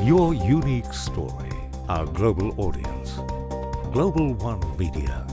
Your unique story, our global audience. Global One Media.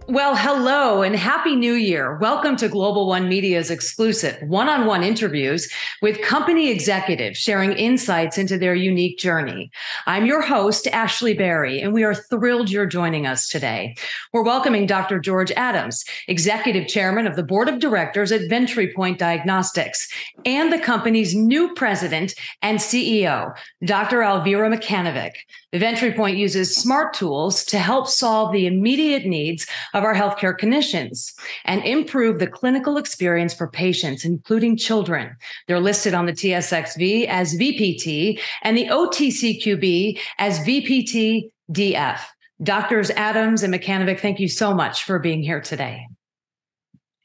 Well, hello and Happy New Year. Welcome to Global One Media's exclusive one-on-one interviews with company executives sharing insights into their unique journey. I'm your host, Ashley Berry, and we are thrilled you're joining us today. We're welcoming Dr. George Adams, Executive Chairman of the Board of Directors at Ventripoint Diagnostics, and the company's new President and CEO, Dr. Alvira Macanovic. Ventripoint uses smart tools to help solve the immediate needs of our healthcare clinicians and improve the clinical experience for patients, including children. They're listed on the TSXV as VPT and the OTCQB as VPTDF. Doctors Adams and Macanovic, thank you so much for being here today.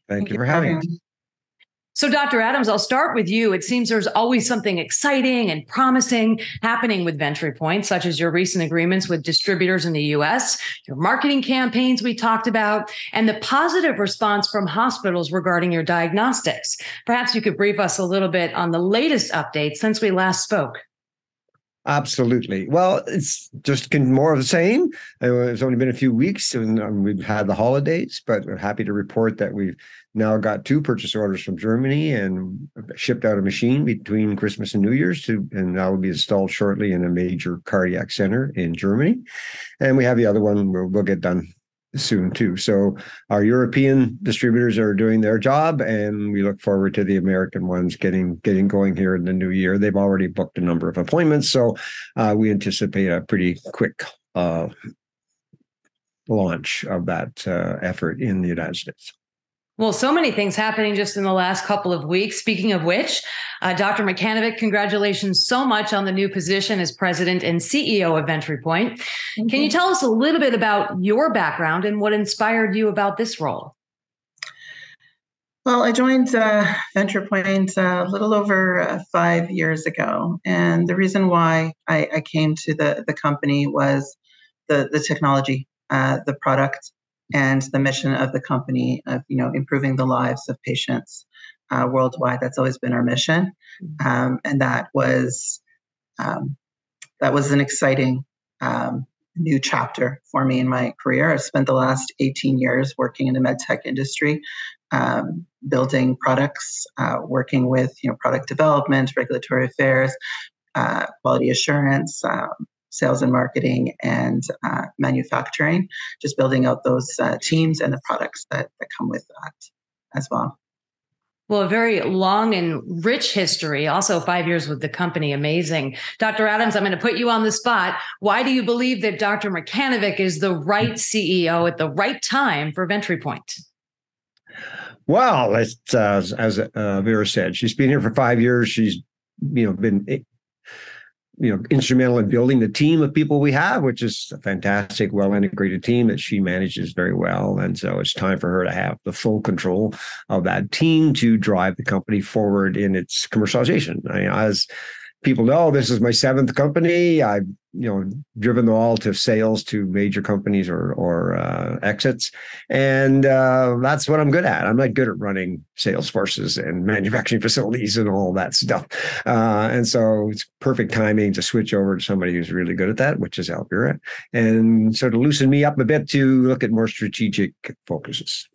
Thank you for having us. So, Dr. Adams, I'll start with you. It seems there's always something exciting and promising happening with Ventripoint, such as your recent agreements with distributors in the U.S., your marketing campaigns we talked about, and the positive response from hospitals regarding your diagnostics. Perhaps you could brief us a little bit on the latest updates since we last spoke. Absolutely. Well, it's just more of the same. It's only been a few weeks and we've had the holidays, but we're happy to report that we've now got 2 purchase orders from Germany and shipped out a machine between Christmas and New Year's and that will be installed shortly in a major cardiac center in Germany. And we have the other one we'll get done soon too. So our European distributors are doing their job, and we look forward to the American ones getting going here in the new year. They've already booked a number of appointments, so we anticipate a pretty quick launch of that effort in the United States. Well, so many things happening just in the last couple of weeks. Speaking of which, Dr. Macanovic, congratulations so much on the new position as president and CEO of Ventripoint. Can you tell us a little bit about your background and what inspired you about this role? Well, I joined Ventripoint a little over 5 years ago. And the reason why I came to the company was the technology, the product, and the mission of the company of improving the lives of patients worldwide. That's always been our mission, and that was an exciting new chapter for me in my career. I've spent the last 18 years working in the med tech industry, building products, working with product development, regulatory affairs, quality assurance, sales and marketing, and manufacturing, just building out those teams and the products that come with that as well. Well, a very long and rich history, also 5 years with the company. Amazing. Dr. Adams, I'm going to put you on the spot. Why do you believe that Dr. Macanovic is the right CEO at the right time for Ventripoint? Well, as Vera said, she's been here for 5 years. She's been instrumental in building the team of people we have, which is a fantastic, well-integrated team that she manages very well. And so it's time for her to have the full control of that team to drive the company forward in its commercialization. As people know, this is my 7th company. I've driven them all to sales to major companies or exits, and that's what I'm good at. I'm not good at running sales forces and manufacturing facilities and all that stuff. And so it's perfect timing to switch over to somebody who's really good at that, which is Alvira, and sort of loosen me up a bit to look at more strategic focuses.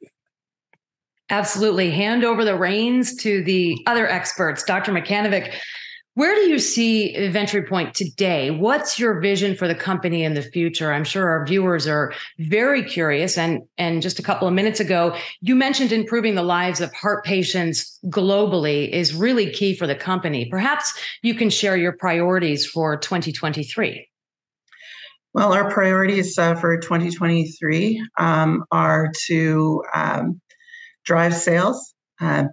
Absolutely. Hand over the reins to the other experts. Dr. Macanovic, where do you see Ventripoint today? What's your vision for the company in the future? I'm sure our viewers are very curious. And just a couple of minutes ago, you mentioned improving the lives of heart patients globally is really key for the company. Perhaps you can share your priorities for 2023. Well, our priorities for 2023 are to drive sales,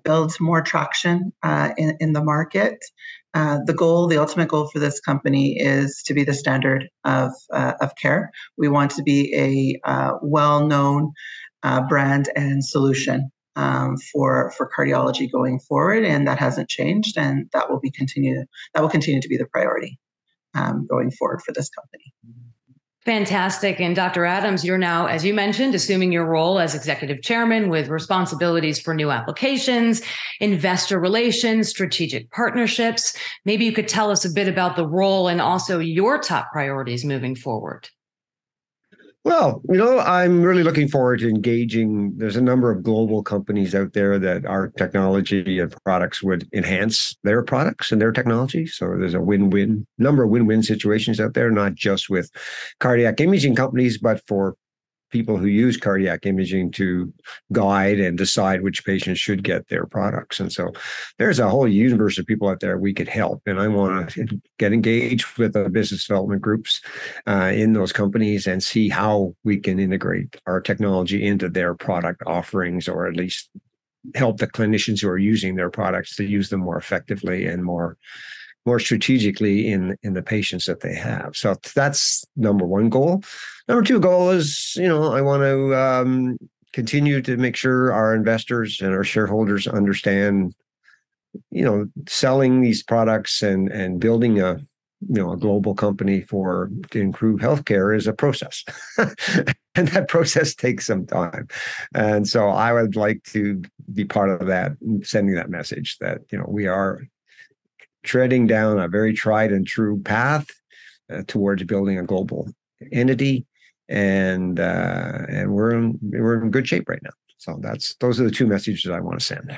build more traction in the market. The ultimate goal for this company is to be the standard of care. We want to be a well-known brand and solution for cardiology going forward, and that hasn't changed, and that will continue to be the priority going forward for this company. Fantastic. And Dr. Adams, you're now, as you mentioned, assuming your role as executive chairman with responsibilities for new applications, investor relations, strategic partnerships. Maybe you could tell us a bit about the role and also your top priorities moving forward. Well, I'm really looking forward to engaging. There's a number of global companies out there that our technology and products would enhance their products and their technology. So there's a number of win-win situations out there, not just with cardiac imaging companies, but for people who use cardiac imaging to guide and decide which patients should get their products. And so there's a whole universe of people out there we could help. And I want to get engaged with the business development groups in those companies and see how we can integrate our technology into their product offerings, or at least help the clinicians who are using their products to use them more effectively and more strategically in the patients that they have. So that's number one goal. Number two goal is, I want to continue to make sure our investors and our shareholders understand, selling these products and building a global company to improve healthcare is a process. And that process takes some time. And so I would like to be part of that, sending that message that, we are treading down a very tried and true path towards building a global entity, and we're in good shape right now. So those are the two messages I want to send.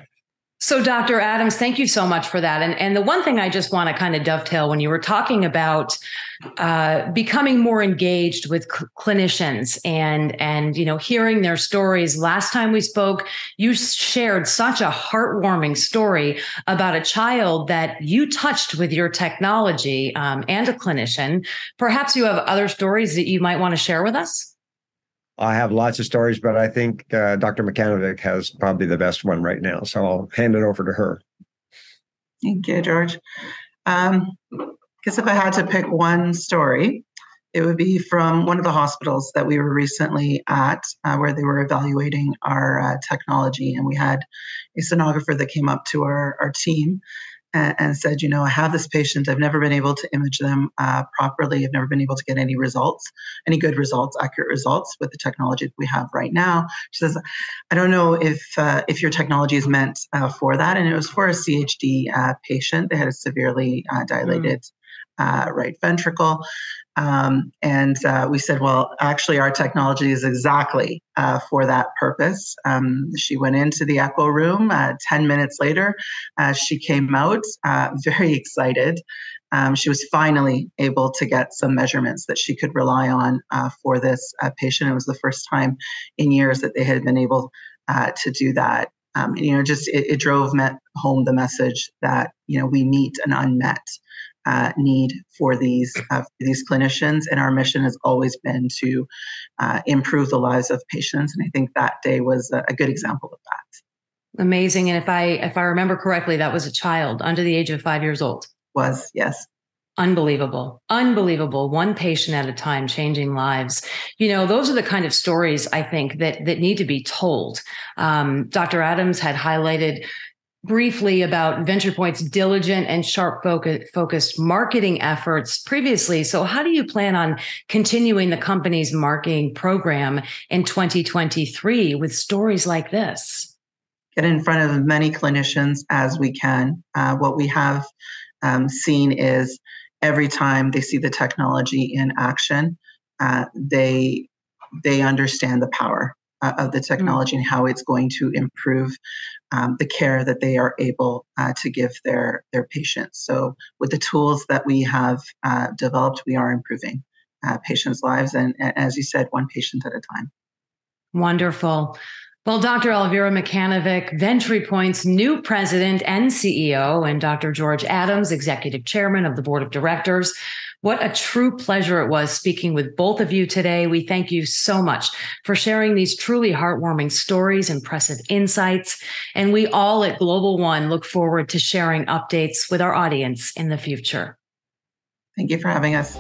So, Dr. Adams, thank you so much for that. And the one thing I just want to kind of dovetail, when you were talking about becoming more engaged with clinicians and hearing their stories. Last time we spoke, you shared such a heartwarming story about a child that you touched with your technology and a clinician. Perhaps you have other stories that you might want to share with us? I have lots of stories, but I think Dr. Macanovic has probably the best one right now. So I'll hand it over to her. Thank you, George. I guess if I had to pick one story, it would be from one of the hospitals that we were recently at, where they were evaluating our technology. And we had a sonographer that came up to our team and said, I have this patient. I've never been able to image them properly. I've never been able to get any results, any good results, accurate results with the technology that we have right now. She says, I don't know if your technology is meant for that. And it was for a CHD patient. They had a severely dilated right ventricle. And we said, well, actually, our technology is exactly for that purpose. She went into the echo room. 10 minutes later, she came out very excited. She was finally able to get some measurements that she could rely on for this patient. It was the first time in years that they had been able to do that. It drove home the message that, we meet an unmet need for these clinicians, and our mission has always been to improve the lives of patients. And I think that day was a good example of that. Amazing. And if I remember correctly, that was a child under the age of 5 years old. Was, yes. Unbelievable. One patient at a time, changing lives. Those are the kind of stories I think that need to be told. Dr. Adams had highlighted briefly about Ventripoint's diligent and sharp focused marketing efforts previously. So how do you plan on continuing the company's marketing program in 2023 with stories like this? Get in front of many clinicians as we can. What we have seen is every time they see the technology in action, they understand the power of the technology and how it's going to improve the care that they are able to give their patients. So with the tools that we have developed, we are improving patients' lives. And as you said, one patient at a time. Wonderful. Well, Dr. Alvira Macanovic, Ventripoint's new president and CEO, and Dr. George Adams, executive chairman of the board of directors. What a true pleasure it was speaking with both of you today. We thank you so much for sharing these truly heartwarming stories, impressive insights, and we all at Global One look forward to sharing updates with our audience in the future. Thank you for having us.